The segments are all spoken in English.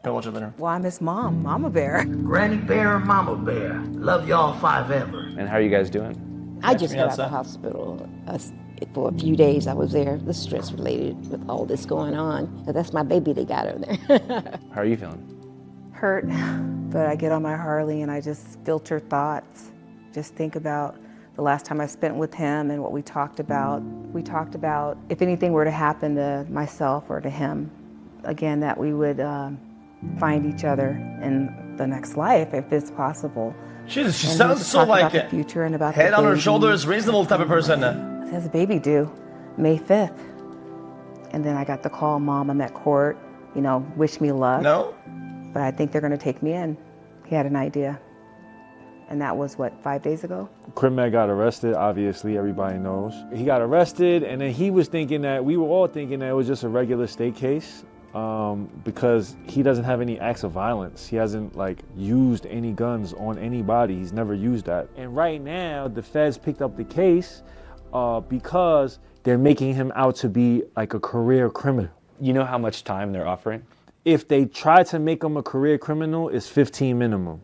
Go watch it later. Well, I'm his mom, Mama Bear. Granny Bear and Mama Bear. Love y'all 5 ever. And how are you guys doing? I just got out of the hospital. For a few days I was there. The stress related with all this going on. But that's my baby they got over there. How are you feeling? Hurt, but I get on my Harley and I just filter thoughts. Just think about the last time I spent with him and what we talked about. We talked about if anything were to happen to myself or to him, again, that we would find each other in the next life if it's possible. Jesus, she And sounds so like the future and about head the on her baby. shoulders, reasonable type of person. He has a baby due May 5th. And then I got the call, Mom, I'm at court, you know, wish me luck. No? But I think they're gonna take me in. He had an idea. And that was what, 5 days ago? Crip Mac got arrested, obviously, everybody knows. He got arrested, and then he was thinking that, we were all thinking that it was just a regular state case because he doesn't have any acts of violence. He hasn't like used any guns on anybody. He's never used that. And right now, the feds picked up the case because they're making him out to be like a career criminal. You know how much time they're offering? If they try to make him a career criminal, it's 15 minimum.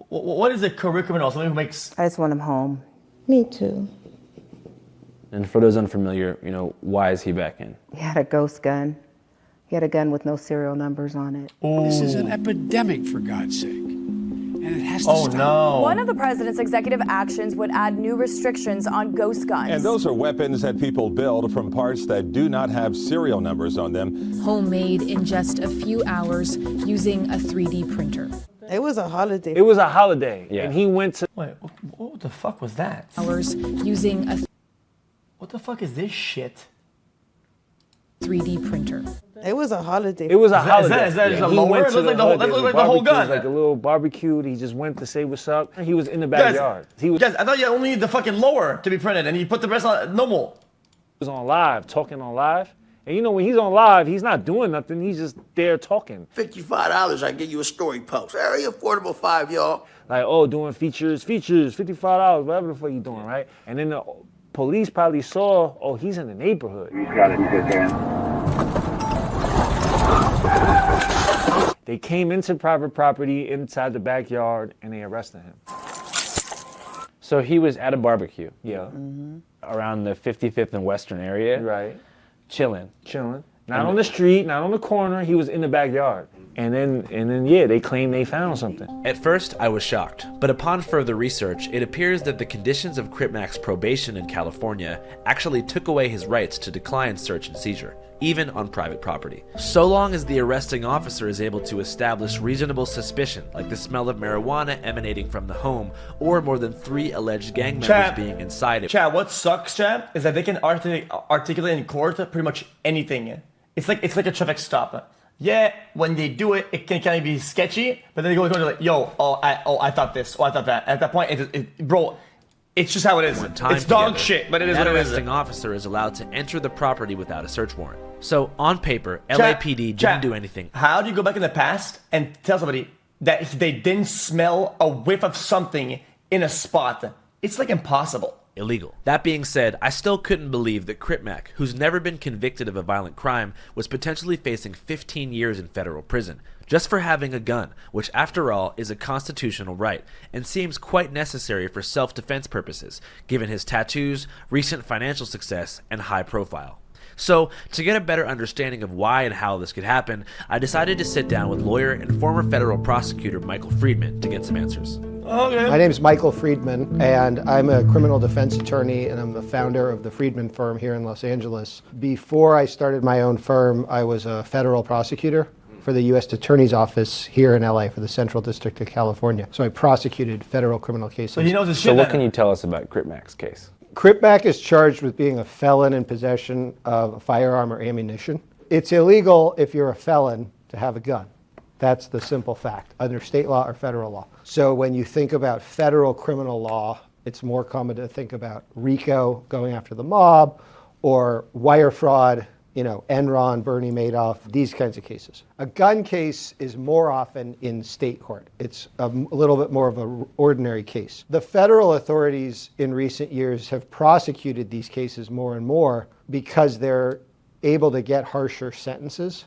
What is a career criminal? Somebody who makes... I just want him home. Me too. And for those unfamiliar, you know, why is he back in? He had a ghost gun. He had a gun with no serial numbers on it. This is an epidemic, for God's sake. And it has to stop. No. One of the president's executive actions would add new restrictions on ghost guns. And those are weapons that people build from parts that do not have serial numbers on them. Homemade in just a few hours using a 3D printer. It was a holiday. It was a holiday, Yeah. and he went to... Wait, what the fuck was that? Hours using a What the fuck is this shit? 3D printer. It was a holiday. It was a holiday. Is that just a He lower? went It to looks like the whole, that hood. looks There like the whole was gun. like a little barbecue. He just went to say what's up. He was in the backyard. He was Guys, I thought you only need the fucking lower to be printed, and you put the rest on normal. on live, talking on live. And you know, when he's on live, he's not doing nothing. He's just there talking. $55, I get you a story post. Very affordable 5, y'all. Like, oh, doing features, $55, whatever the fuck you doing, right? And then the police probably saw, oh, he's in the neighborhood. He's got it, he's there. They came into private property inside the backyard and they arrested him. So he was at a barbecue. Yeah. Around the 55th and Western area. Right. Chilling. Not on the street, not on the corner. He was in the backyard. And then, yeah, they claimed they found something. At first, I was shocked, but upon further research, it appears that the conditions of Crip Mac's probation in California actually took away his rights to decline search and seizure, even on private property. So long as the arresting officer is able to establish reasonable suspicion, like the smell of marijuana emanating from the home, or more than 3 alleged gang members being inside it. Chad, what sucks, Chad, is that they can articulate in court pretty much anything. It's like a traffic stop. Yeah, when they do it, it can kind of be sketchy, but then they go to like, yo, I thought this, I thought that. At that point, bro, it's just how it is. It's dog shit, but it is what it is. That arresting officer is allowed to enter the property without a search warrant. So, on paper, LAPD didn't do anything. How do you go back in the past and tell somebody that they didn't smell a whiff of something in a spot? It's like impossible. Illegal. That being said, I still couldn't believe that Crip Mac, who's never been convicted of a violent crime, was potentially facing 15 years in federal prison, just for having a gun, which after all is a constitutional right, and seems quite necessary for self-defense purposes, given his tattoos, recent financial success, and high profile. So, to get a better understanding of why and how this could happen, I decided to sit down with lawyer and former federal prosecutor Michael Friedman to get some answers. Okay. My name is Michael Friedman, and I'm a criminal defense attorney, and I'm the founder of the Friedman firm here in Los Angeles. Before I started my own firm, I was a federal prosecutor for the U.S. Attorney's Office here in LA for the Central District of California. So I prosecuted federal criminal cases. So he knows his shit. So what can you tell us about Crip Mac's case? Crip Mac is charged with being a felon in possession of a firearm or ammunition. It's illegal if you're a felon to have a gun. That's the simple fact, under state law or federal law. So when you think about federal criminal law, it's more common to think about RICO, going after the mob, or wire fraud, Enron, Bernie Madoff, these kinds of cases. A gun case is more often in state court. It's a little bit more of an ordinary case. The federal authorities in recent years have prosecuted these cases more and more because they're able to get harsher sentences.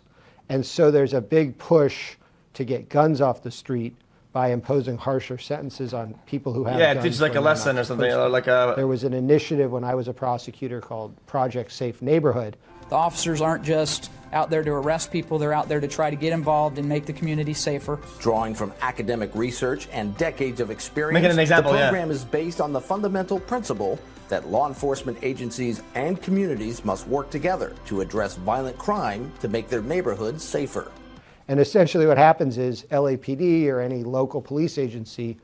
And so there's a big push to get guns off the street by imposing harsher sentences on people who have guns. Yeah, it teaches like a lesson or something. There was an initiative when I was a prosecutor called Project Safe Neighborhood. The officers aren't just out there to arrest people, they're out there to try to get involved and make the community safer. Drawing from academic research and decades of experience, Making an example, the program is based on the fundamental principle that law enforcement agencies and communities must work together to address violent crime to make their neighborhoods safer. And essentially what happens is LAPD or any local police agency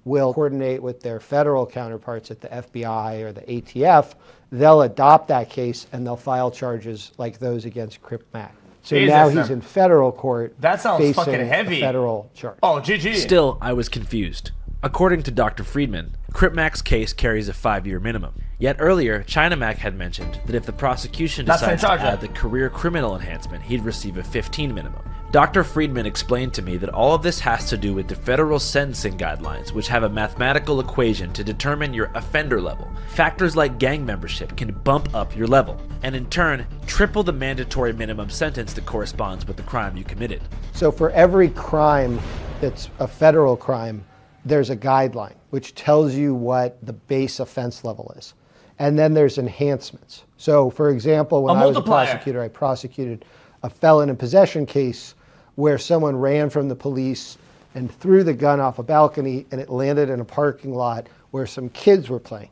will coordinate with their federal counterparts at the FBI or the ATF. They'll adopt that case and they'll file charges like those against Crip Mac. So Jesus, now he's in federal court. That sounds facing fucking heavy. A federal charge. Oh, GG. Still, I was confused. According to Dr. Friedman, Crip Mac's case carries a 5-year minimum. Yet earlier, China Mac had mentioned that if the prosecution decides to add the career criminal enhancement, he'd receive a 15 minimum. Dr. Friedman explained to me that all of this has to do with the federal sentencing guidelines, which have a mathematical equation to determine your offender level. Factors like gang membership can bump up your level, and in turn, triple the mandatory minimum sentence that corresponds with the crime you committed. So for every crime that's a federal crime, there's a guideline which tells you what the base offense level is. And then there's enhancements. So for example, when I was a prosecutor, I prosecuted a felon in possession case where someone ran from the police and threw the gun off a balcony and it landed in a parking lot where some kids were playing.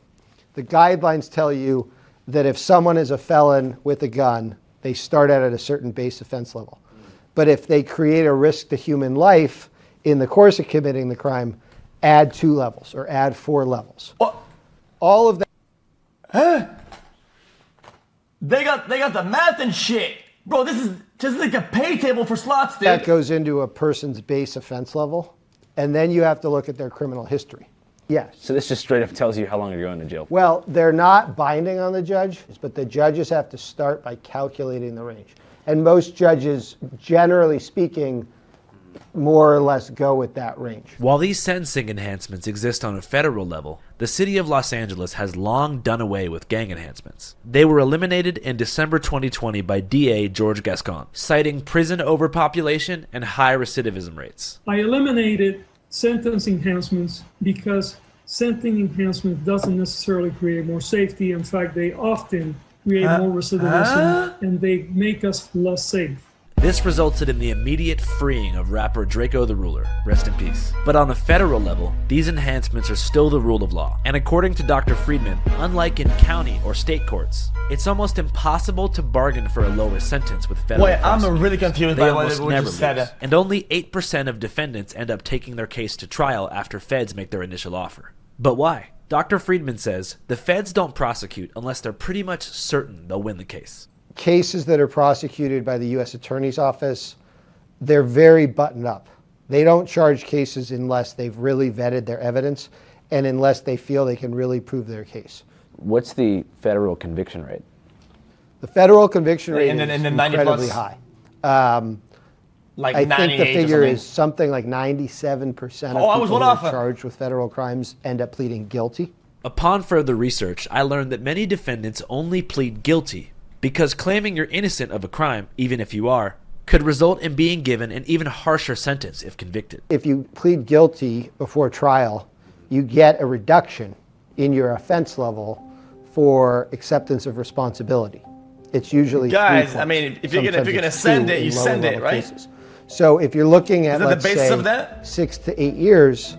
The guidelines tell you that if someone is a felon with a gun, they start out at a certain base offense level. But if they create a risk to human life in the course of committing the crime, add 2 levels or add 4 levels. All of that. Huh? They got the math and shit. Bro, this is just like a pay table for slots, dude. That goes into a person's base offense level, and then you have to look at their criminal history. Yes. So this just straight up tells you how long you're going to jail. Well, they're not binding on the judge, but the judges have to start by calculating the range. And most judges, generally speaking, more or less go with that range. While these sentencing enhancements exist on a federal level, the city of Los Angeles has long done away with gang enhancements. They were eliminated in December 2020 by DA George Gascon, citing prison overpopulation and high recidivism rates. I eliminated sentence enhancements because sentencing enhancement doesn't necessarily create more safety. In fact, they often create more recidivism and they make us less safe. This resulted in the immediate freeing of rapper Draco the Ruler, rest in peace. But on a federal level, these enhancements are still the rule of law. And according to Dr. Friedman, unlike in county or state courts, it's almost impossible to bargain for a lower sentence with federal prosecutors. I'm really confused by what you just said. And only 8% of defendants end up taking their case to trial after feds make their initial offer. But why? Dr. Friedman says the feds don't prosecute unless they're pretty much certain they'll win the case. Cases that are prosecuted by the U.S. Attorney's Office, they're very buttoned up. They don't charge cases unless they've really vetted their evidence and unless they feel they can really prove their case. What's the federal conviction rate? The federal conviction rate is 90 incredibly plus? high. Like I think the 98 or figure something. is something like 97% Oh, I of was people one who are off. charged with federal crimes end up pleading guilty. Upon further research, I learned that many defendants only plead guilty because claiming you're innocent of a crime, even if you are, could result in being given an even harsher sentence if convicted. If you plead guilty before trial, you get a reduction in your offense level for acceptance of responsibility. It's usually 3 Guys, points. I mean, if you're gonna Sometimes it's send 2 it, in you lower send it, level right? cases. So if you're looking at, Is that the let's basis say, of that? 6 to 8 years,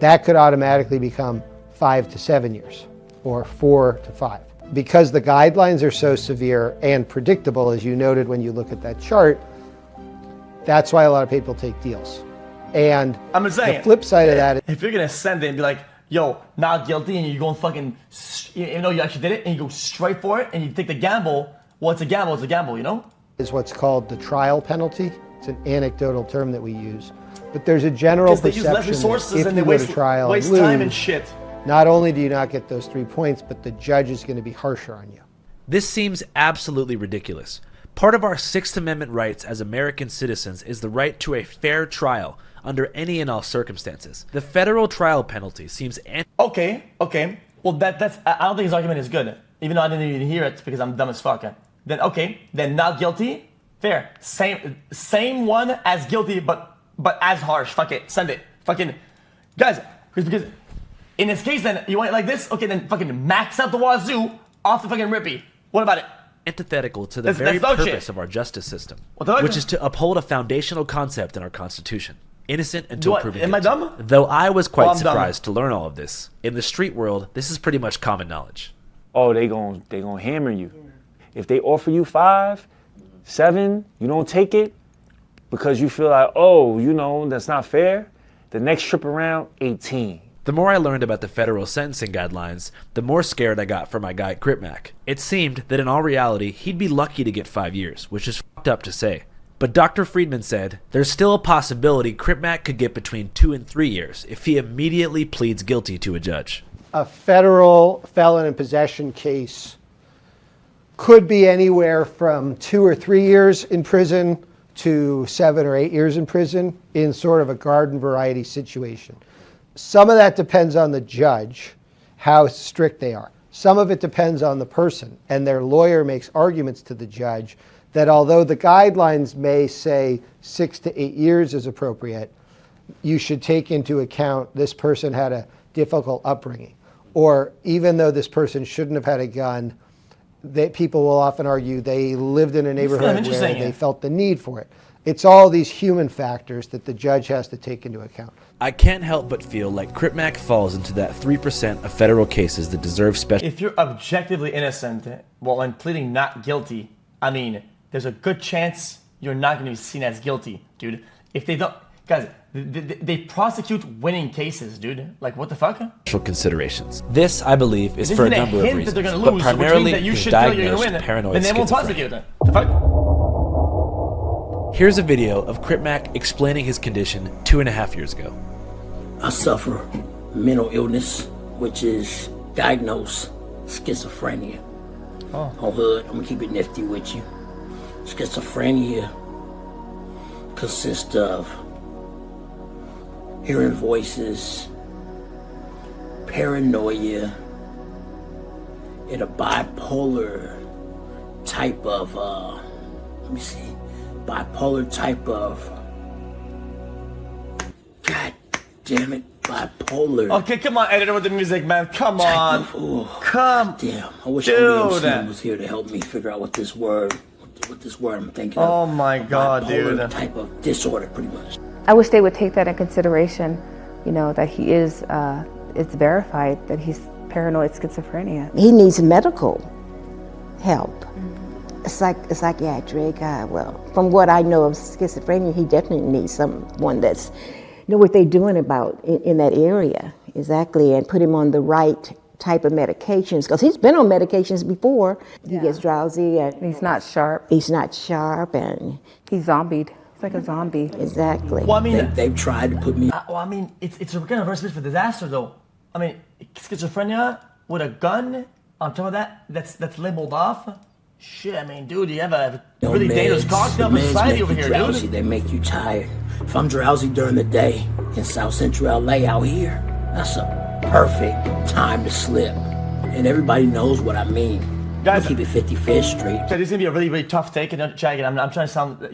that could automatically become 5 to 7 years or 4 to 5. Because the guidelines are so severe and predictable, as you noted when you look at that chart, that's why a lot of people take deals. And I'm just saying, the flip side of that is, if you're gonna send it and be like, yo, not guilty, and you go and fucking, you know, you actually did it, and you go straight for it, and you take the gamble, well, it's a gamble, you know? is what's called the trial penalty. It's an anecdotal term that we use. But there's a general Because they use less perception resources that if and you they go to trial waste and lose, time and shit. not only do you not get those 3 points, but the judge is going to be harsher on you. This seems absolutely ridiculous. Part of our Sixth Amendment rights as American citizens is the right to a fair trial under any and all circumstances. The federal trial penalty seems Okay. Well, that's I don't think his argument is good. Even though I didn't even hear it because I'm dumb as fuck. then okay, then not guilty, fair. Same one as guilty, but as harsh. Fuck it, send it. Fucking guys, because in this case, then you want it like this, okay, then fucking max out the wazoo off the fucking rippy. What about it? Antithetical to the very purpose of our justice system, which is to uphold a foundational concept in our Constitution. Innocent until proven guilty. Am I dumb? Though I was quite surprised to learn all of this. In the street world, this is pretty much common knowledge. Oh, they gonna hammer you. If they offer you 5, 7, you don't take it because you feel like, oh, you know, that's not fair. The next trip around, 18. The more I learned about the federal sentencing guidelines, the more scared I got for my guy Crip Mac. It seemed that in all reality, he'd be lucky to get 5 years, which is fucked up to say. But Dr. Friedman said, there's still a possibility Crip Mac could get between 2 and 3 years if he immediately pleads guilty to a judge. A federal felon in possession case could be anywhere from 2 or 3 years in prison to 7 or 8 years in prison in sort of a garden variety situation. Some of that depends on the judge, how strict they are. Some of it depends on the person, and their lawyer makes arguments to the judge that although the guidelines may say 6 to 8 years is appropriate, you should take into account this person had a difficult upbringing. Or even though this person shouldn't have had a gun, people will often argue they lived in a neighborhood where they felt the need for it. It's all these human factors that the judge has to take into account. I can't help but feel like Crip Mac falls into that 3% of federal cases that deserve special... If you're objectively innocent, well, when pleading not guilty, I mean, there's a good chance you're not going to be seen as guilty, dude. If they don't... Guys, they prosecute winning cases, dude. Like, what the fuck? Special considerations. This, I believe, is for a number of reasons, that but primarily his diagnosed paranoid then they won't prosecute schizophrenia. it. The fuck? Here's a video of Crip Mac explaining his condition 2.5 years ago. I suffer mental illness, which is diagnosed schizophrenia. Oh. On hood, I'm gonna keep it nifty with you. Schizophrenia consists of hearing voices, paranoia, and a bipolar type of, bipolar type of, God damn it, bipolar. Okay, come on, editor with the music, man. Come on. Come. Damn, I wish Dude. ODMC was here to help me figure out what this word I'm thinking of. Oh my God, bipolar dude. type of disorder, pretty much. I wish they would take that in consideration, you know, that he is, it's verified that he's paranoid schizophrenia. He needs medical help. Psychiatric, well, from what I know of schizophrenia, he definitely needs someone that's know what they're doing about in that area, exactly, and put him on the right type of medications, because he's been on medications before. He gets drowsy and he's not sharp. He's not sharp, and he's zombied. It's like a zombie. Exactly. Well, I mean, they've tried to put me. Well, I mean, it's a kind of recipe for disaster, though. I mean, schizophrenia with a gun on top of that, that's labeled off. Shit, I mean, dude, you have a really dangerous cocktail for society over here, drowsy, dude. They make you tired. If I'm drowsy during the day in South Central LA out here, that's a perfect time to slip. And everybody knows what I mean. Guys, keep it 55th Street. This is gonna be a really, really tough take, and check it. I'm trying to sound,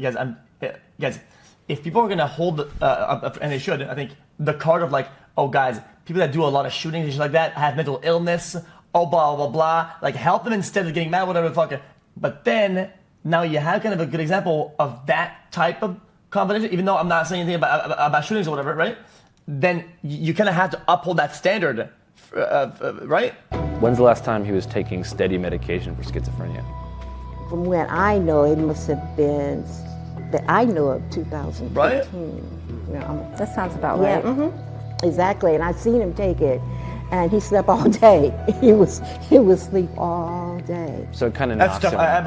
guys. If people are gonna hold, and they should, I think the card of like, oh, guys, people that do a lot of shootings and shit like that have mental illness. Oh, blah blah blah. Like, help them instead of getting mad, whatever the fuck. But then now you have kind of a good example of that type of combination. Even though I'm not saying anything about shootings or whatever, right? Then you kind of have to uphold that standard, right? When's the last time he was taking steady medication for schizophrenia? From when I know, it must have been that I know of 2015. Right? Yeah, that sounds about right. Mm-hmm. Exactly, and I've seen him take it, and he slept all day. He would sleep all day. So it kind of That's knocks tough. him. I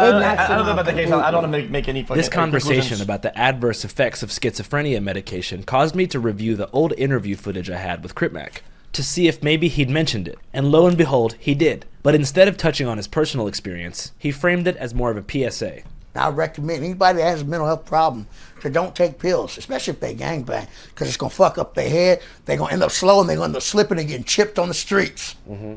don't know about the case. I don't want to make any fucking This conversation conclusions. about the adverse effects of schizophrenia medication caused me to review the old interview footage I had with Crip Mac to see if maybe he'd mentioned it. And lo and behold, he did. But instead of touching on his personal experience, he framed it as more of a PSA. I recommend anybody that has a mental health problem to don't take pills, especially if they gangbang, because it's going to fuck up their head. They're going to end up slow, and they're going to end up slipping and getting chipped on the streets. Mm-hmm.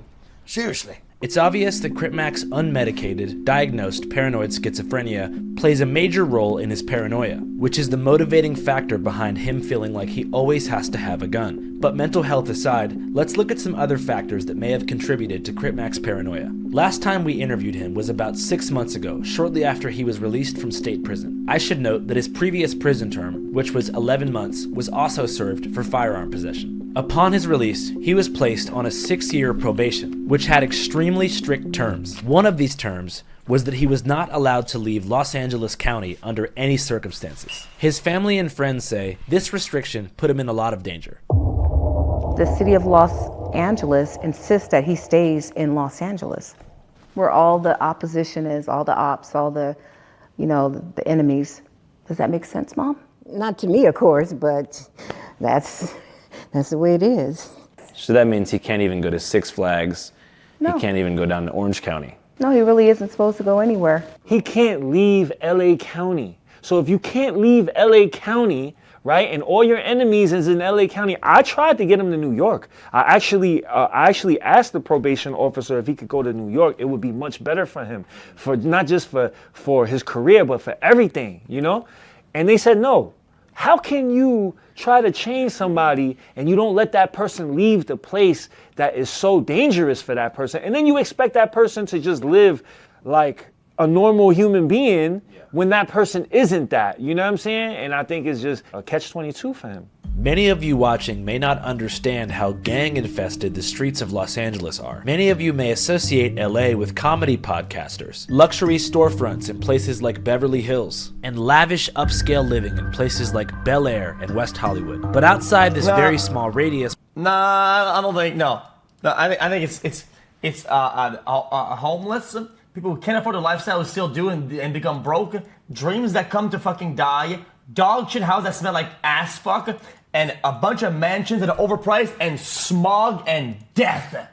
Seriously. It's obvious that Crip Mac's unmedicated, diagnosed paranoid schizophrenia plays a major role in his paranoia, which is the motivating factor behind him feeling like he always has to have a gun. But mental health aside, let's look at some other factors that may have contributed to Crip Mac's paranoia. Last time we interviewed him was about 6 months ago, shortly after he was released from state prison. I should note that his previous prison term, which was 11 months, was also served for firearm possession. Upon his release, he was placed on a 6-year probation, which had extremely strict terms. One of these terms was that he was not allowed to leave Los Angeles County under any circumstances. His family and friends say this restriction put him in a lot of danger. The city of Los Angeles insists that he stays in Los Angeles, where all the opposition is, all the ops, all the, the enemies. Does that make sense, Mom? Not to me, of course, but that's the way it is. So that means he can't even go to Six Flags. No. He can't even go down to Orange County. No, he really isn't supposed to go anywhere. He can't leave LA County. So if you can't leave LA County, right, and all your enemies is in LA County, I tried to get him to New York. I actually asked the probation officer if he could go to New York. It would be much better for him, for not just for his career, but for everything, And they said no. How can you try to change somebody and you don't let that person leave the place that is so dangerous for that person? And then you expect that person to just live like a normal human being when that person isn't that. You know what I'm saying? And I think it's just a catch-22 for him. Many of you watching may not understand how gang-infested the streets of Los Angeles are. Many of you may associate LA with comedy podcasters, luxury storefronts in places like Beverly Hills, and lavish upscale living in places like Bel Air and West Hollywood. But outside this very small radius... Nah, I don't think, no. I think it's homeless, people who can't afford the lifestyle who still do and become broke, dreams that come to fucking die, dog shit houses that smell like ass fuck, and a bunch of mansions that are overpriced, and smog and death.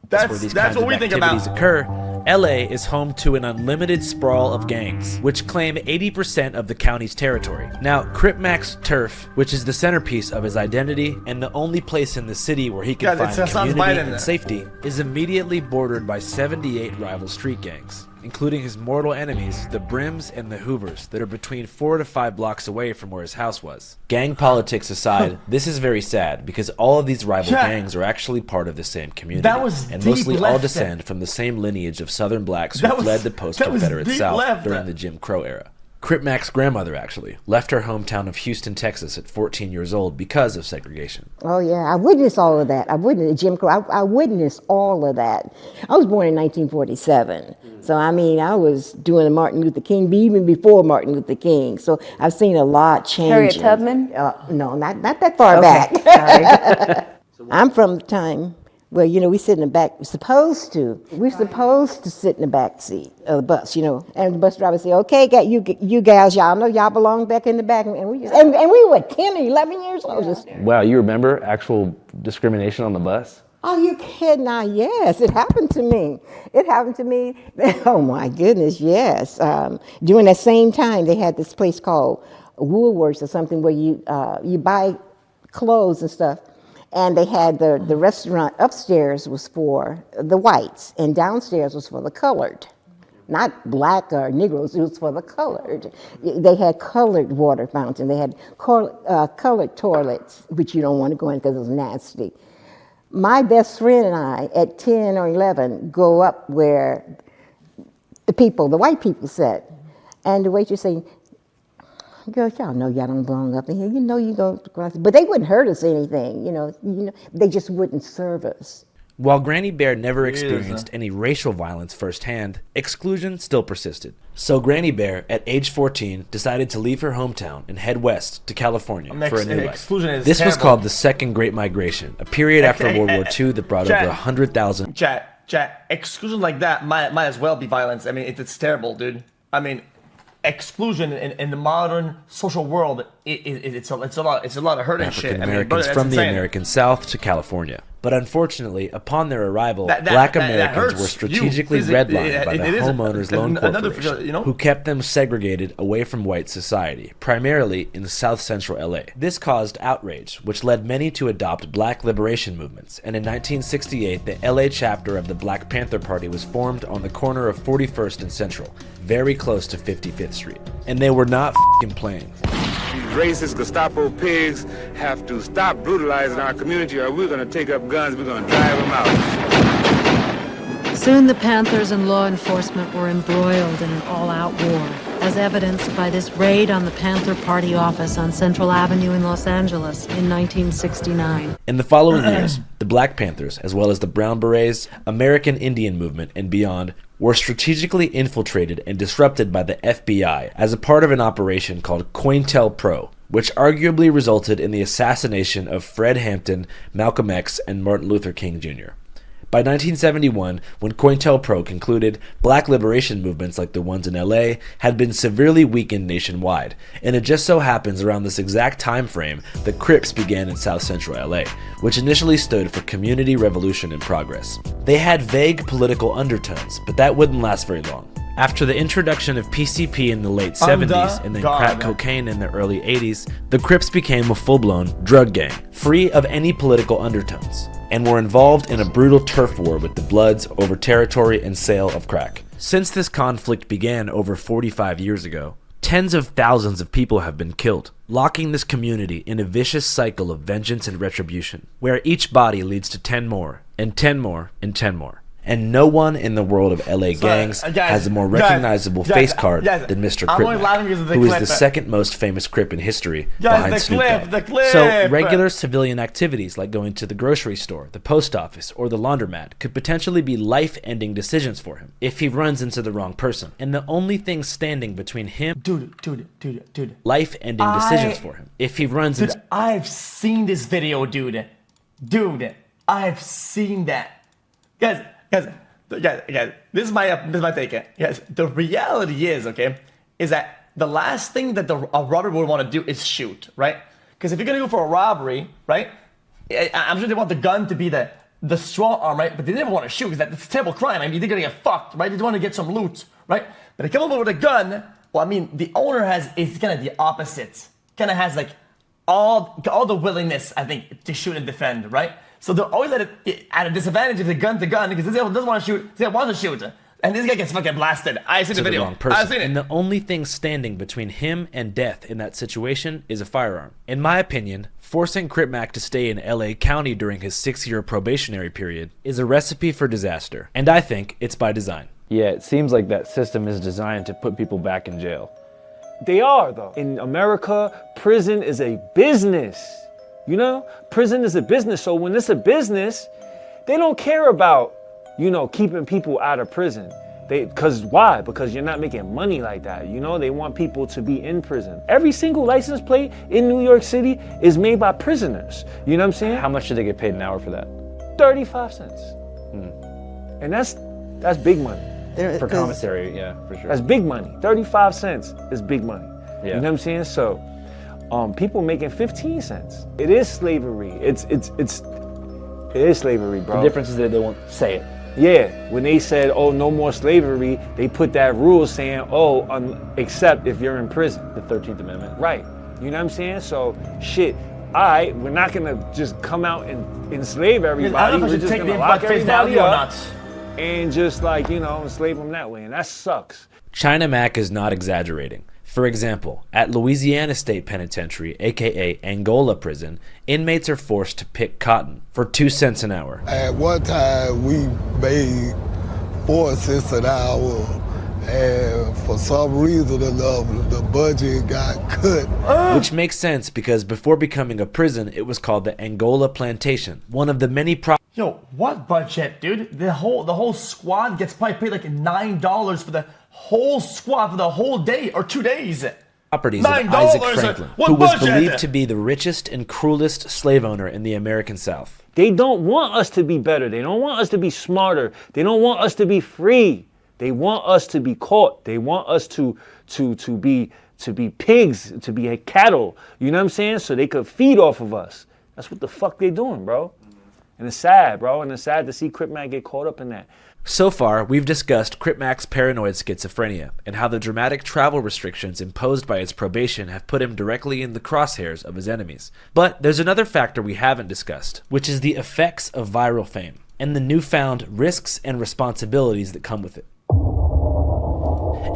That's what we think about. Occur. LA is home to an unlimited sprawl of gangs, which claim 80% of the county's territory. Now, Crip Mac's turf, which is the centerpiece of his identity and the only place in the city where he can find community and safety, is immediately bordered by 78 rival street gangs, including his mortal enemies, the Brims and the Hoovers, that are between 4 to 5 blocks away from where his house was. Gang politics aside, this is very sad because all of these rival gangs are actually part of the same community, and mostly all descend from the same lineage of Southern blacks who fled the post-Confederate South during the Jim Crow era. Crip Mac's grandmother, actually, left her hometown of Houston, Texas at 14 years old because of segregation. Oh, yeah. I witnessed all of that. I witnessed Jim Crow. I witnessed all of that. I was born in 1947. So, I mean, I was doing the Martin Luther King, even before Martin Luther King. So I've seen a lot change. Harriet Tubman? No, not that far back. Sorry. I'm from the time where, we sit in the back. We're supposed to sit in the back seat of the bus, and the bus driver say, okay, you gals, y'all know y'all belong back in the back. And we were 10 or 11 years old. Wow, you remember actual discrimination on the bus? Oh, you kidding? Now, yes, it happened to me. Oh, my goodness, yes. During that same time, they had this place called Woolworths or something where you buy clothes and stuff. And they had the restaurant upstairs was for the whites, and downstairs was for the colored. Not black or Negroes, it was for the colored. They had colored water fountain. They had colored toilets, which you don't want to go in because it was nasty. My best friend and I, at 10 or 11, go up where the white people sat. And the waitress saying, girls, y'all know y'all don't belong up in here. You go across. But they wouldn't hurt us anything, they just wouldn't serve us. While Granny Bear never experienced any racial violence firsthand, exclusion still persisted. So Granny Bear, at age 14, decided to leave her hometown and head west to California for a new life. This was called the Second Great Migration, a period after World War II that brought over 100,000... Chat, exclusion like that might as well be violence. I mean, it's terrible, dude. I mean, exclusion in the modern social world, it's a lot of hurt and shit. African Americans from the American South to California. But unfortunately, upon their arrival, That black hurts Americans were strategically redlined by the homeowners loan corporation, who kept them segregated away from white society, primarily in South Central LA. This caused outrage, which led many to adopt black liberation movements, and in 1968, the LA chapter of the Black Panther Party was formed on the corner of 41st and Central, very close to 55th Street. And they were not f***ing playing. These racist Gestapo pigs have to stop brutalizing our community or we're going to take up guns, we're going to drive them out. Soon the Panthers and law enforcement were embroiled in an all-out war, as evidenced by this raid on the Panther Party office on Central Avenue in Los Angeles in 1969. In the following years, the Black Panthers, as well as the Brown Berets, American Indian Movement, and beyond, were strategically infiltrated and disrupted by the FBI as a part of an operation called COINTELPRO, which arguably resulted in the assassination of Fred Hampton, Malcolm X, and Martin Luther King Jr. By 1971, when COINTELPRO concluded, black liberation movements like the ones in LA had been severely weakened nationwide, and it just so happens around this exact time frame that Crips began in South Central LA, which initially stood for Community Revolution in Progress. They had vague political undertones, but that wouldn't last very long. After the introduction of PCP in the late 70s and then crack cocaine in the early 80s, the Crips became a full-blown drug gang, free of any political undertones, and were involved in a brutal turf war with the Bloods over territory and sale of crack. Since this conflict began over 45 years ago, tens of thousands of people have been killed, locking this community in a vicious cycle of vengeance and retribution, where each body leads to 10 more, and 10 more, and 10 more. And no one in the world of LA gangs has a more recognizable face card than Mr. Crip Mac, who is the second most famous Crip in history behind Snoop Dogg. So regular civilian activities like going to the grocery store, the post office, or the laundromat could potentially be life-ending decisions for him if he runs into the wrong person. And the only thing standing between him life-ending decisions for him if he runs into... I've seen this video, dude. I've seen that. Guys, this is my take. Yes, the reality is, is that the last thing that a robber would want to do is shoot, right? Because if you're gonna go for a robbery, right, I'm sure they want the gun to be the strong arm, right? But they never want to shoot because that's a terrible crime. I mean, they're gonna get fucked, right? They want to get some loot, right? But they come over with a gun. Well, I mean, the owner is kind of the opposite. Kind of has like all the willingness, I think, to shoot and defend, right? So they're always at a disadvantage if they gun to gun because this guy doesn't want to shoot, this guy wants to shoot. And this guy gets fucking blasted. I see the video. I've seen it. And the only thing standing between him and death in that situation is a firearm. In my opinion, forcing Crip Mac to stay in LA County during his 6-year probationary period is a recipe for disaster. And I think it's by design. Yeah, it seems like that system is designed to put people back in jail. They are, though. In America, prison is a business. You know, prison is a business. So when it's a business, they don't care about, keeping people out of prison. Why? Because you're not making money like that. They want people to be in prison. Every single license plate in New York City is made by prisoners. You know what I'm saying? How much do they get paid an hour for that? 35 cents. And that's big money. For commissary, yeah, for sure. That's big money. 35 cents is big money. Yeah. You know what I'm saying? So, people making 15 cents. It is slavery. It is slavery, bro. The difference is that they won't say it. Yeah, when they said, "Oh, no more slavery," they put that rule saying, "Oh, except if you're in prison." The 13th Amendment. Right. You know what I'm saying? So, shit. We're not gonna just come out and enslave everybody. I don't know if I We're should just take gonna the lock face value everybody or up not. and just enslave them that way, and that sucks. China Mac is not exaggerating. For example, at Louisiana State Penitentiary, aka Angola Prison, inmates are forced to pick cotton for 2 cents an hour. At one time, we made 4 cents an hour, and for some reason or another, the budget got cut. Which makes sense because before becoming a prison, it was called the Angola Plantation, one of the many Yo, what budget, dude? The whole squad gets probably paid like $9 for the whole squad for the whole day or 2 days. properties of Isaac Franklin, who was believed to be the richest and cruelest slave owner in the American South. They don't want us to be better. They don't want us to be smarter. They don't want us to be free. They want us to be caught. They want us to be pigs, to be cattle. You know what I'm saying? So they could feed off of us. That's what the fuck they doing, bro. And it's sad, bro. And it's sad to see Crip Mac get caught up in that. So far, we've discussed Crip Mac's paranoid schizophrenia and how the dramatic travel restrictions imposed by his probation have put him directly in the crosshairs of his enemies. But there's another factor we haven't discussed, which is the effects of viral fame and the newfound risks and responsibilities that come with it.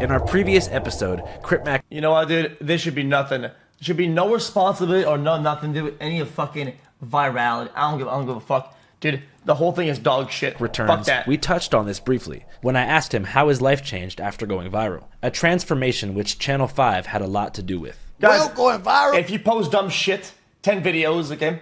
In our previous episode, Crip Mac... You know what, dude? This should be nothing. There should be no responsibility or nothing to do with any of fucking virality. I don't give a fuck. Dude, the whole thing is dog shit. Returns. Fuck that. We touched on this briefly when I asked him how his life changed after going viral. A transformation which Channel 5 had a lot to do with. Guys, going viral. If you post dumb shit, 10 videos, okay?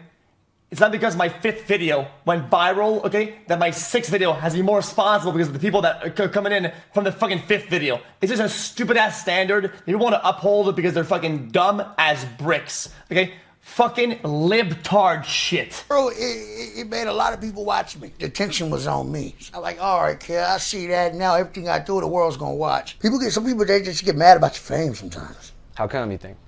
It's not because my 5th video went viral, okay, that my 6th video has to be more responsible because of the people that are coming in from the fucking 5th video. It's just a stupid ass standard. You want to uphold it because they're fucking dumb as bricks, okay? Fucking libtard shit. Bro, it made a lot of people watch me. The attention was on me. I'm like, all right, kid, I see that now. Everything I do, the world's gonna watch. Some people, they just get mad about your fame sometimes. How come you think?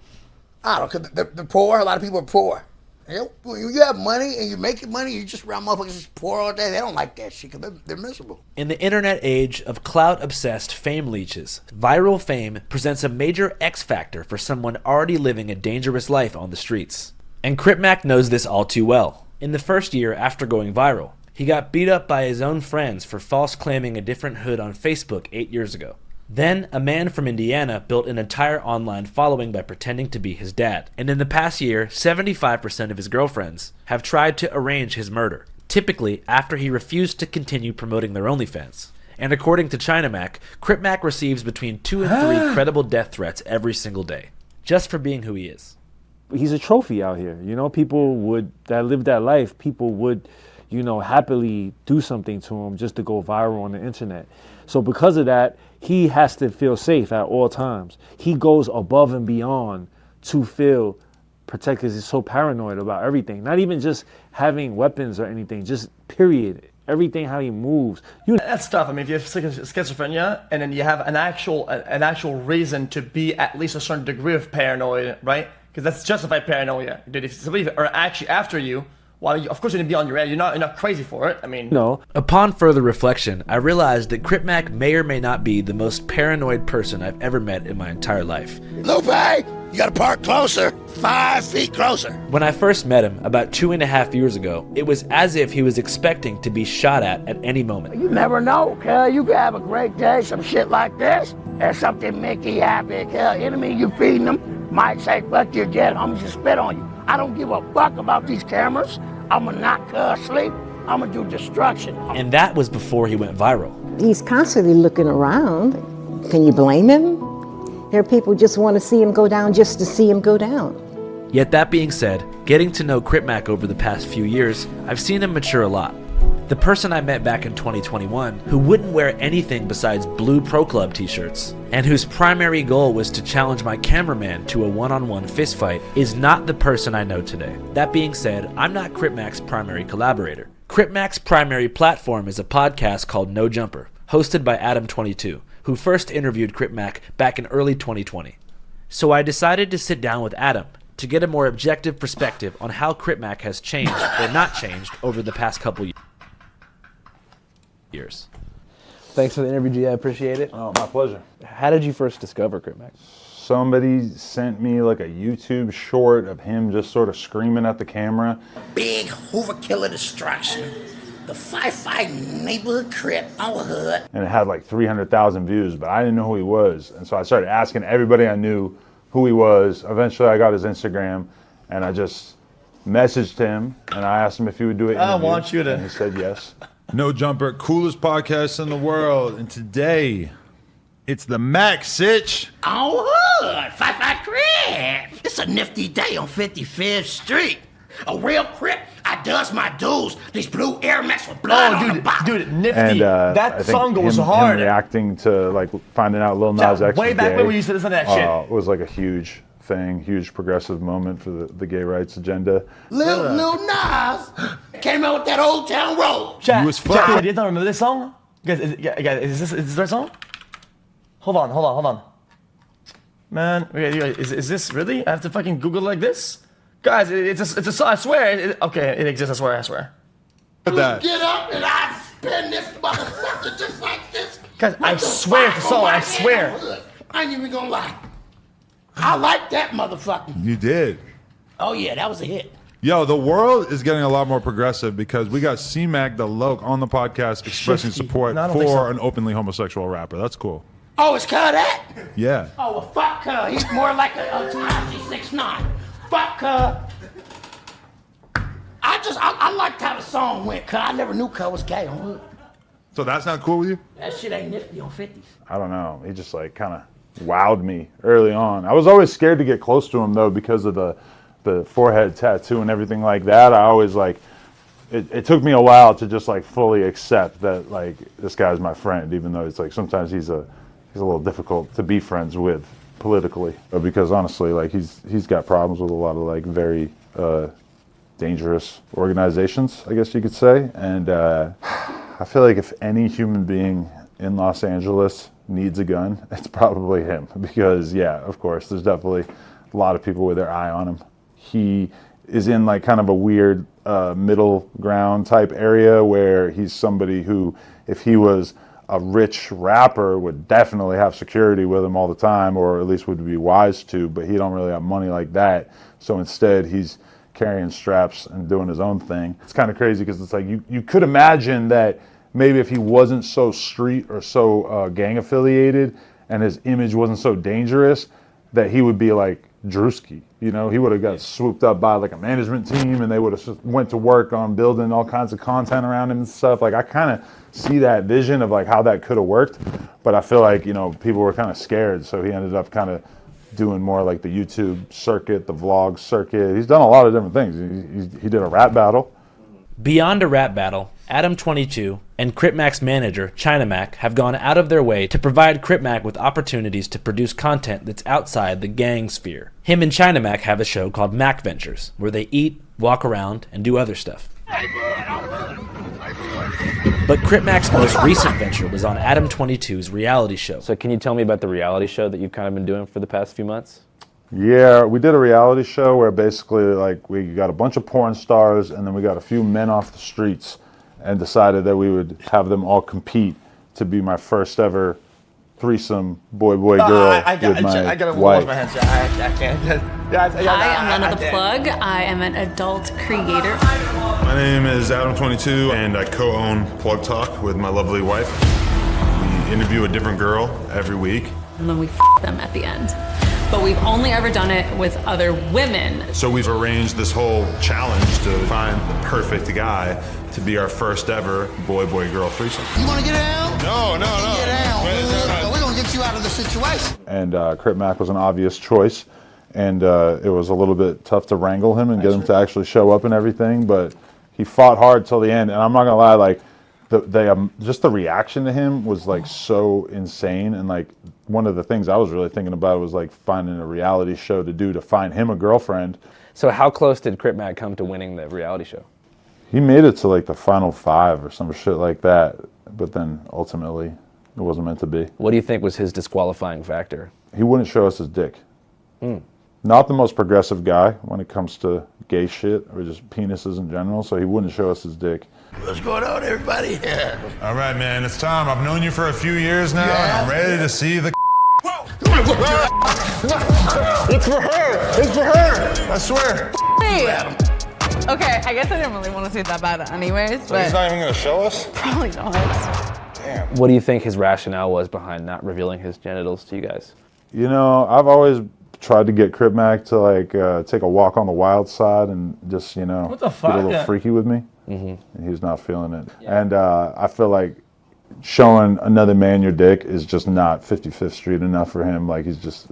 I don't know, because they're poor. A lot of people are poor. You have money and you're making money, you just around motherfuckers just poor all day. They don't like that shit because they're miserable. In the internet age of clout-obsessed fame leeches, viral fame presents a major X factor for someone already living a dangerous life on the streets. And Crip Mac knows this all too well. In the first year after going viral, he got beat up by his own friends for false claiming a different hood on Facebook 8 years ago. Then, a man from Indiana built an entire online following by pretending to be his dad. And in the past year, 75% of his girlfriends have tried to arrange his murder, typically after he refused to continue promoting their OnlyFans. And according to China Mac, Crip Mac receives between 2 and 3 credible death threats every single day, just for being who he is. He's a trophy out here. You know, that live that life, people would, happily do something to him just to go viral on the internet. So because of that, he has to feel safe at all times. He goes above and beyond to feel protected because he's so paranoid about everything. Not even just having weapons or anything, just period. Everything, how he moves. That's tough. I mean, if you have schizophrenia and then you have an actual reason to be at least a certain degree of paranoid, right? Because that's justified paranoia. Dude, if somebody are actually after you, well, of course you're gonna be on your edge. You're not crazy for it. I mean, no. Upon further reflection, I realized that Crip Mac may or may not be the most paranoid person I've ever met in my entire life. Lupe, you gotta park closer, 5 feet closer. When I first met him about 2.5 years ago, it was as if he was expecting to be shot at any moment. You never know, cuz. You could have a great day, some shit like this, and something make you happy, cuz. Enemy you feeding them might say, fuck your dead homies and spit on you. I don't give a fuck about these cameras. I'm gonna knock her asleep. I'm gonna do destruction. And that was before he went viral. He's constantly looking around. Can you blame him? There are people just want to see him go down just to see him go down. Yet that being said, getting to know Crip Mac over the past few years, I've seen him mature a lot. The person I met back in 2021, who wouldn't wear anything besides blue Pro Club t-shirts, and whose primary goal was to challenge my cameraman to a one-on-one fistfight, is not the person I know today. That being said, I'm not Crip Mac's primary collaborator. Crip Mac's primary platform is a podcast called No Jumper, hosted by Adam22, who first interviewed Crip Mac back in early 2020. So I decided to sit down with Adam to get a more objective perspective on how Crip Mac has changed or not changed over the past couple years. Thanks for the interview, G. I appreciate it. Oh, my pleasure. How did you first discover Crip Mac? Somebody sent me like a YouTube short of him just sort of screaming at the camera. Big Hoover killer destruction. The fighting neighborhood Crip, our hood. And it had like 300,000 views, but I didn't know who he was. And so I started asking everybody I knew who he was. Eventually I got his Instagram and I just messaged him and I asked him if he would do it. I want you to. And he said yes. No Jumper, coolest podcast in the world. And today, it's the Mac Sitch. Our hood, fight Crips. It's a nifty day on 55th Street. A real Crip. I does my dues. These blue Air Max with blood on the bottom. Dude, nifty. And that song goes hard. Him reacting to like finding out Lil Nas X way was back gay, when we used to listen to that shit. was like a huge thing, huge progressive moment for the gay rights agenda. Lil Nas came out with that Old Town Road. Chat, you did not remember this song? Guys, is this their song? Hold on. Man, is this really? I have to fucking Google like this? Guys, it's a song, I swear. Okay, it exists, I swear. that. Get up and I spin this motherfucker just like this. Guys, I swear to soul, I swear. I ain't even gonna lie. I like that motherfucker. You did. Oh yeah, that was a hit. Yo, the world is getting a lot more progressive because we got C-Mac the Loke on the podcast expressing support for an openly homosexual rapper. That's cool. Oh, it's Cuz that? Yeah. Oh, well, fuck Cuz. He's more like a Takashi 6ix9ine. Fuck Cuz. I liked how the song went, Cuz. I never knew Cuz was gay on hood. So that's not cool with you? That shit ain't nifty on 50s. I don't know. He just like kind of wowed me early on. I was always scared to get close to him though because of the forehead tattoo and everything like that. I always like, it took me a while to just like fully accept that like this guy's my friend, even though it's like sometimes he's a little difficult to be friends with politically. Because honestly, like he's got problems with a lot of like very dangerous organizations, I guess you could say. And I feel like if any human being in Los Angeles needs a gun, it's probably him. Because yeah, of course, there's definitely a lot of people with their eye on him. He is in like kind of a weird middle ground type area where he's somebody who, if he was a rich rapper, would definitely have security with him all the time, or at least would be wise to, but he don't really have money like that. So instead he's carrying straps and doing his own thing. It's kind of crazy because it's like you could imagine that maybe if he wasn't so street or so gang affiliated and his image wasn't so dangerous, that he would be like Drewski. You know, he would have got swooped up by like a management team and they would have went to work on building all kinds of content around him and stuff. Like I kind of see that vision of like how that could have worked, but I feel like, you know, people were kind of scared. So he ended up kind of doing more like the YouTube circuit, the vlog circuit. He's done a lot of different things. He did a rap battle. Beyond a rap battle, Adam22 and Crip Mac's manager, China Mac, have gone out of their way to provide Crip Mac with opportunities to produce content that's outside the gang sphere. Him and China Mac have a show called Mac Ventures, where they eat, walk around, and do other stuff. But Crip Mac's most recent venture was on Adam22's reality show. So can you tell me about the reality show that you've kind of been doing for the past few months? Yeah, we did a reality show where basically like we got a bunch of porn stars and then we got a few men off the streets and decided that we would have them all compete to be my first ever threesome boy-girl with my gotta wife. wash my hands. I can't. Hi, I'm Nana the Plug. I am an adult creator. My name is Adam22 and I co-own Plug Talk with my lovely wife. We interview a different girl every week. And then we them at the end. But we've only ever done it with other women. So we've arranged this whole challenge to find the perfect guy to be our first ever boy-girl threesome. You want to get down? No. Get down. We're going to get you out of the situation. And Crip Mac was an obvious choice. And it was a little bit tough to wrangle him and get him to actually show up and everything. But he fought hard till the end. And I'm not going to lie, like, just the reaction to him was like so insane. And like one of the things I was really thinking about was like finding a reality show to do to find him a girlfriend. So how close did Crip Mac come to winning the reality show? He made it to like the final 5 or some shit like that, but then ultimately it wasn't meant to be. What do you think was his disqualifying factor? He wouldn't show us his dick. Not the most progressive guy when it comes to gay shit or just penises in general, so he wouldn't show us his dick. What's going on, everybody? Yeah. All right, man, it's time. I've known you for a few years now, and I'm ready to see the It's for her. It's for her. I swear. Hey. Okay, I guess I didn't really want to say that bad anyways, So he's not even gonna show us? probably not. Damn. What do you think his rationale was behind not revealing his genitals to you guys? You know, I've always tried to get Crip Mac to like take a walk on the wild side and just, you know, What the fuck? get a little Yeah. freaky with me. And he was not feeling it. And I feel like showing another man your dick is just not 55th Street enough for him. Like he's just,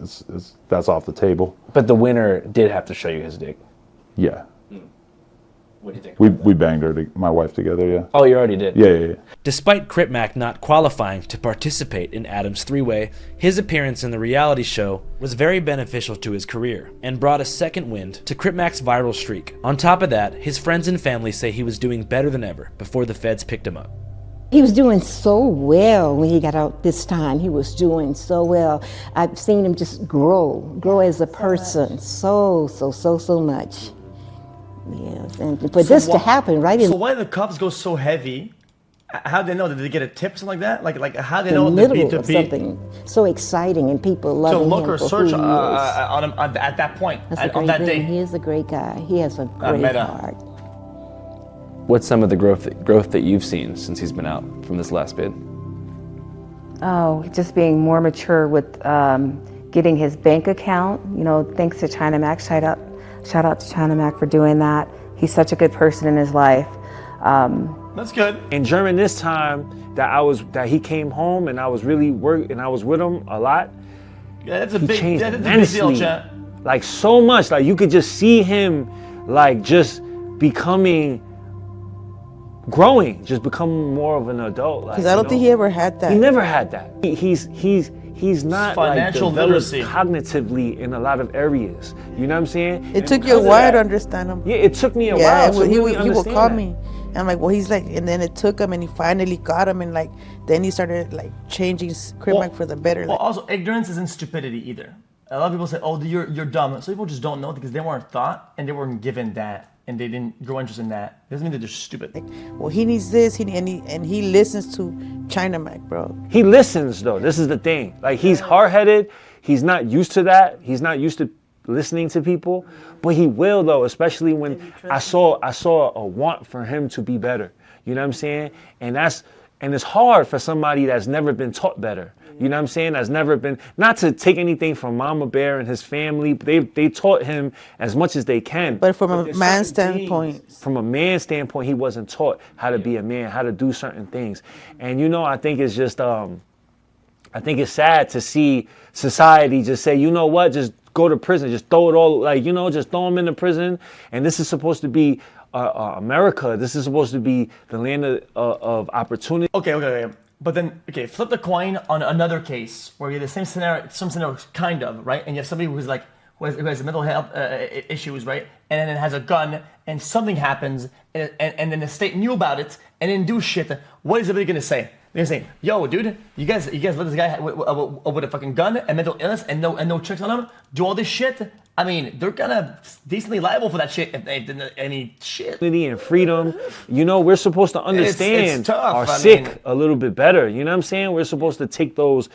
that's off the table. But the winner did have to show you his dick. Yeah. What do you think? We banged her, my wife together, yeah. Oh, you already did? Yeah. Despite Crip Mac not qualifying to participate in Adam's three-way, his appearance in the reality show was very beneficial to his career and brought a second wind to Crip Mac's viral streak. On top of that, his friends and family say he was doing better than ever before the feds picked him up. He was doing so well when he got out this time. He was doing so well. I've seen him just grow as a person so much. Yes, and for this to happen, right? So why the cops go so heavy? How do they know? Did they get a tip, something like that? Like how do they in know the middle to of something so exciting and people loving to look him or for search who he is. on him at that point, That's a on great that thing. day? He is a great guy. He has a great heart. What's some of the growth that you've seen since he's been out from this last bid? Oh, just being more mature with getting his bank account. You know, thanks to China Mac. Shout out to China Mac for doing that. He's such a good person in his life. That's good. And during this time that he came home and I was really and I was with him a lot. Yeah, that's a he big, changed that's a big deal, immensely. chat. Like so much. Like you could just see him like just growing, just becoming more of an adult. Because I don't think he ever had that. He never had that. He's not Financial like developed literacy. cognitively in a lot of areas. You know what I'm saying? It took you a while to understand him. Yeah, it took me a while. Yeah, he would call that. me. And I'm like, well, he's like, and then it took him, and he finally got him, and like, then he started like changing Crip Mac for the better. Well, also, ignorance isn't stupidity either. A lot of people say, "Oh, you're dumb." So people just don't know because they weren't taught and they weren't given that, and they didn't grow interest in that. It doesn't mean that they're stupid. Well, he needs this, and he listens to China Mac, bro. He listens though. This is the thing. Like he's hard-headed. He's not used to that. He's not used to listening to people, but he will though, especially when I saw a want for him to be better. You know what I'm saying? And it's hard for somebody that's never been taught better. You know what I'm saying? That's never been, not to take anything from Mama Bear and his family, but they taught him as much as they can. But from a man's standpoint. From a man's standpoint, he wasn't taught how to be a man, how to do certain things. And you know, I think it's just, I think it's sad to see society just say, you know what, just go to prison, just throw it all, like, you know, just throw them into prison. And this is supposed to be America. This is supposed to be the land of opportunity. Okay. But then, flip the coin on another case where you have the same scenario, kind of, right? And you have somebody who has mental health issues, right? And then has a gun, and something happens, and then the state knew about it and didn't do shit. What is everybody gonna say? They're gonna say, "Yo, dude, you guys let this guy with a fucking gun and mental illness and no checks on him do all this shit." I mean, they're kind of decently liable for that shit if they didn't any shit. And freedom, you know, we're supposed to understand it's tough. our sick a little bit better. You know what I'm saying? We're supposed to take those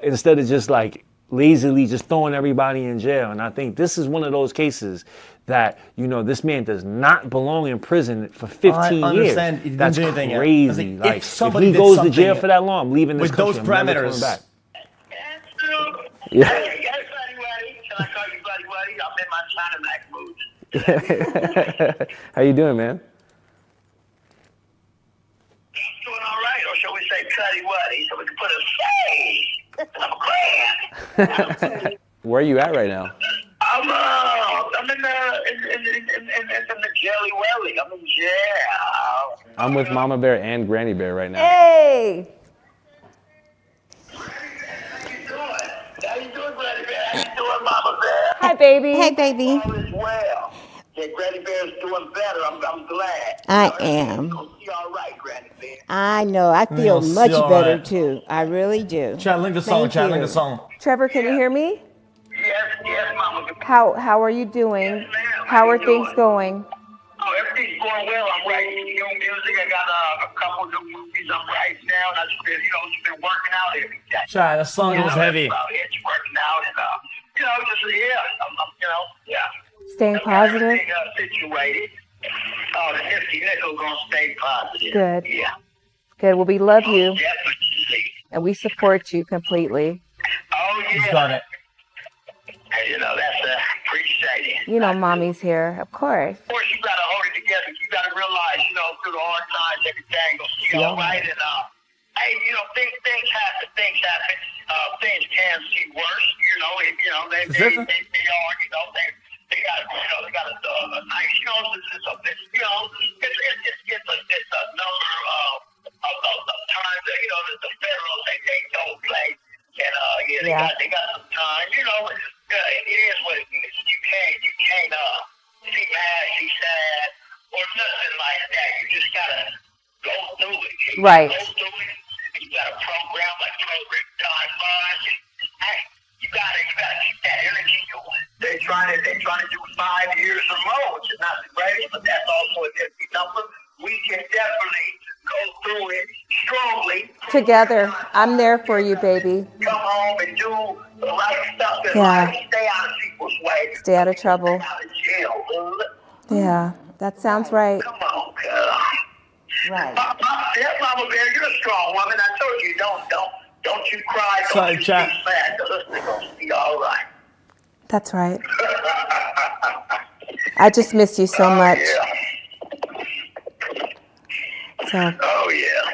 instead of just like lazily just throwing everybody in jail. And I think this is one of those cases that, you know, this man does not belong in prison for 15 I understand. years. He That's didn't do anything. crazy. Like, if he goes to jail for that long, I'm leaving this with country. those I'm never parameters. coming back. Yeah. Can I call you buddy? I'm in my China Mac mood. How you doing, man? I'm doing all right, or shall we say Cuddy Wuddy, so we can put a say. I'm glad. Where are you at right now? I'm in the jelly welly. I'm in jail. I'm with Mama Bear and Granny Bear right now. Hey! How you doing, Granny Bear? How you doing, Mama Bear? Hi, baby. Hey, baby. All is well. Yeah, Granny Bear's doing better. I'm glad. I am. You're all right, Granny Bear. I know. I feel much better too. I really do. Chat, link the song. Thank Link you. the song. Trevor, can you hear me? Yes, Mama. How are you doing? How are things going? Oh, everything's going well. I'm writing new music. I got a couple new movies I'm writing now, and I just been, just been working out every day. Chat, that song is heavy. It's working out, and I'm Staying positive? Situated. Oh, the 50 nickel gonna stay positive. Good. Yeah. Good. Well, we love you, Definitely. and we support you completely. Oh, yeah. He's done it. That's appreciated. You know, mommy's here, of course. Of course, you gotta hold it together. You gotta realize, through the hard times, everything will be all right. And hey, things happen. Things happen. Things can see worse. They are. They got a nice. It's a number of times that the federal they don't play. And they got some time. It is what it is. You can't see mad, see sad, or nothing like that. You just gotta go through it. Right. Go through it. You got a program like Time Bond. Hey, you gotta keep that energy going. They're trying to do 5 years or more, which is not frustrated, but that's also a empty number. We can definitely go through it strongly. Together. I'm there for you, baby. Come home and do the right stuff in Yeah. life. Stay out of people's way. Stay out of trouble. Stay out of jail. Yeah, that sounds right. Come on, girl. Right. Yes, Mama Bear, you're a strong woman. I told you, don't you cry. Don't Sorry, you chat. be sad. The listeners gonna be all right. That's right. I just miss you so much. So. Oh yeah.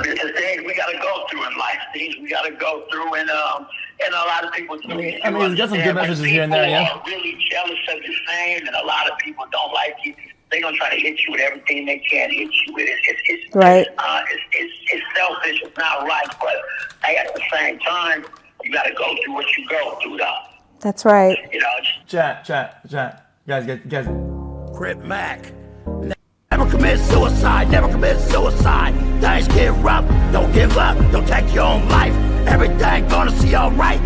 It's the things we gotta go through in life. Things we gotta go through, and a lot of people. I mean, there's got some good messages here and there, yeah. People are really jealous of your fame, and a lot of people don't like you. They're gonna try to hit you with everything they can hit you with. It's right. It's selfish. It's not right. But at the same time, you gotta go through what you go through, though. That's right. You know. Chat. Guys. Crip Mac. Never commit suicide, never commit suicide. Things get rough, don't give up, don't take your own life. Everything gonna see alright,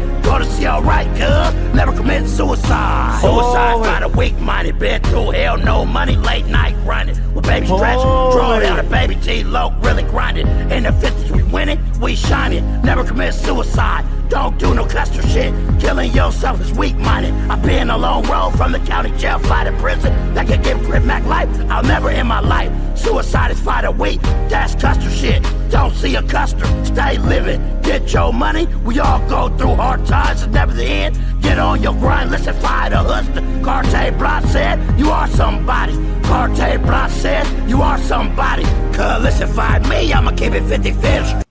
girl. Never commit suicide. Suicide by the weak-minded, been through hell, no money, late night grinding. With baby stretch, draw down the baby T-Loc, really grinding. In the 50s we winning, we shining. Never commit suicide, don't do no cluster shit. Killing yourself is weak-minded. I've been a long road from the county jail, fly to prison. That could give Crip Mac life, I'll never in my life. Suicide is fight a week, that's Custer shit. Don't see a Custer, stay living. Get your money, we all go through hard times, it's never the end. Get on your grind, listen, fight a hustler. Carte Blanc said, you are somebody. Carte Blanc said, you are somebody. Cause listen, fight me, I'ma keep it 50-50.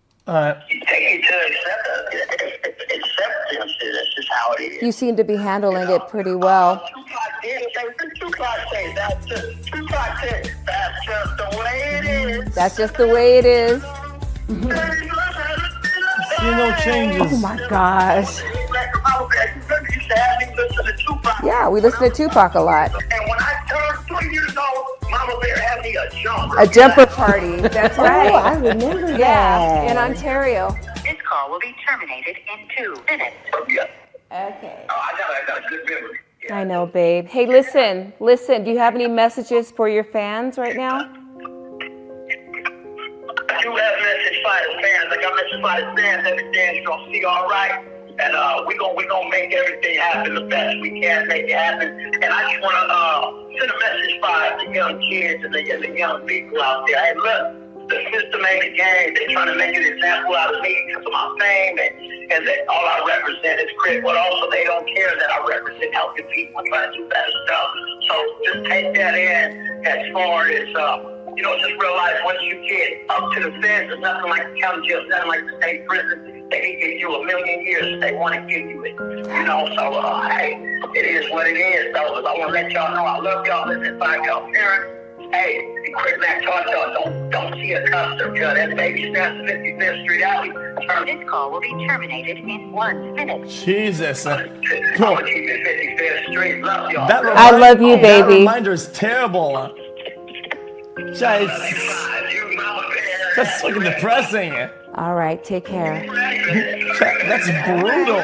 You take it to acceptance, that's just how it is. You seem to be handling it pretty well. That's just the way it is. See no changes. Oh my gosh. Yeah, we listen to Tupac a lot. And when I turned 3 years old, Mama Bear had me a jumper. A jumper party. That's right. Oh, I remember that. Yeah, in Ontario. This call will be terminated in 2 minutes. Okay. Oh, I got a good memory. I know, babe. Hey, listen. Do you have any messages for your fans right now? I do have message for the fans. I got message for the fans. Everything's gonna be all right, and we gonna make everything happen the best we can make it happen. And I just wanna send a message for the young kids and the young people out there. Hey, look, the system ain't a game. They're trying to make an example out of me because of my fame and that all I represent is Crip, but also they don't care that I represent helping people and trying to do better stuff. So just take that in as far as, just realize once you get up to the fence, there's nothing like the county jail, nothing like the state prison. They can give you 1,000,000 years if they want to give you it. Hey, it is what it is, though. I want to let y'all know I love y'all, listen by y'all parents. Hey, Crip Mac taught y'all, don't see a customer, because that baby snaps 55th Street Alley. This call will be terminated in 1 minute. Jesus. I'm gonna keep it 55th Street. Love y'all. I love you, That baby. reminder is terrible. Guys, that's fucking depressing. All right, take care. That's brutal.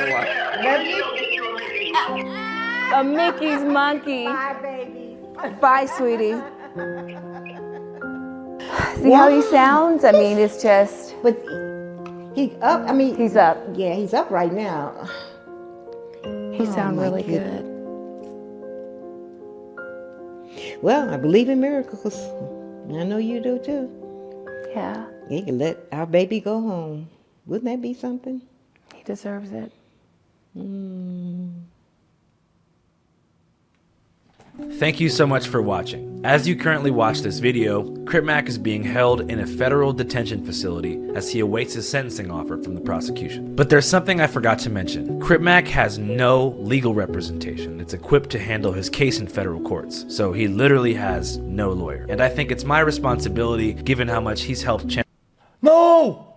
A Mickey's monkey. Bye, baby. Bye, sweetie. See how he sounds? I mean, it's just. But he's up. I mean, he's up. Yeah, he's up right now. He sounds really good. Well, I believe in miracles. I know you do too. Yeah. He can let our baby go home. Wouldn't that be something? He deserves it. Thank you so much for watching. As you currently watch this video, Crip Mac is being held in a federal detention facility as he awaits his sentencing offer from the prosecution. But there's something I forgot to mention. Crip Mac has no legal representation. It's equipped to handle his case in federal courts, so he literally has no lawyer. And I think it's my responsibility, given how much he's helped No!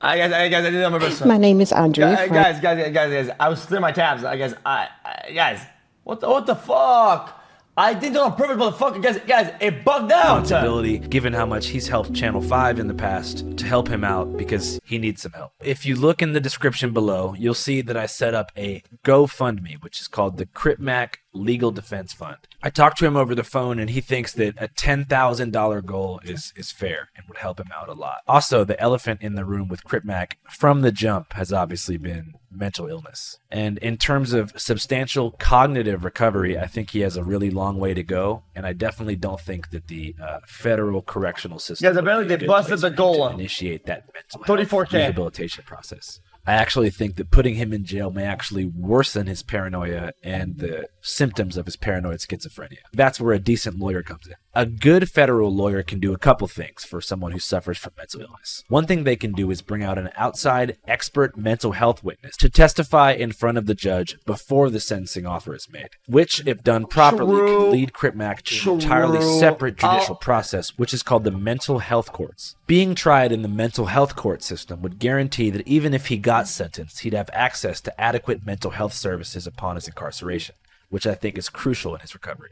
Guys, I didn't know my best. My name is Andrea. Guys, I was clearing my tabs. Guys, what the fuck? I did it on purpose, motherfucker. Guys, it bugged out. Responsibility, given how much he's helped Channel 5 in the past, to help him out because he needs some help. If you look in the description below, you'll see that I set up a GoFundMe, which is called the Crip Mac legal defense fund. I talked to him over the phone, and he thinks that a $10,000 goal is fair and would help him out a lot. Also, the elephant in the room with Crip Mac from the jump has obviously been mental illness. And in terms of substantial cognitive recovery, I think he has a really long way to go, and I definitely don't think that the federal correctional system apparently they busted the goal to initiate that mental health 34K rehabilitation process. I actually think that putting him in jail may actually worsen his paranoia and the symptoms of his paranoid schizophrenia. That's where a decent lawyer comes in. A good federal lawyer can do a couple things for someone who suffers from mental illness. One thing they can do is bring out an outside expert mental health witness to testify in front of the judge before the sentencing offer is made, which, if done properly, can lead Crip Mac to an entirely separate judicial process, which is called the mental health courts. Being tried in the mental health court system would guarantee that even if he got sentenced, he'd have access to adequate mental health services upon his incarceration, which I think is crucial in his recovery.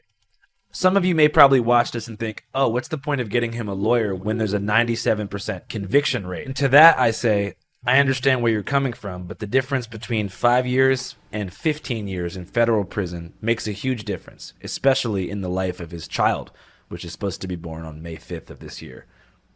Some of you may probably watch this and think, oh, what's the point of getting him a lawyer when there's a 97% conviction rate? And to that I say, I understand where you're coming from, but the difference between 5 years and 15 years in federal prison makes a huge difference, especially in the life of his child, which is supposed to be born on May 5th of this year.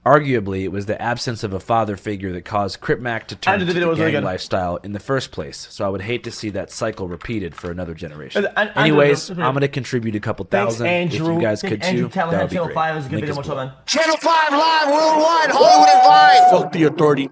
Arguably, it was the absence of a father figure that caused Crip Mac to turn to the gang lifestyle in the first place, so I would hate to see that cycle repeated for another generation. Anyways, I'm going to contribute a couple thousand. If you guys could too, that would be great. Channel 5 is going to be much fun. Channel 5 live worldwide, Hollywood advice. Fuck the authority.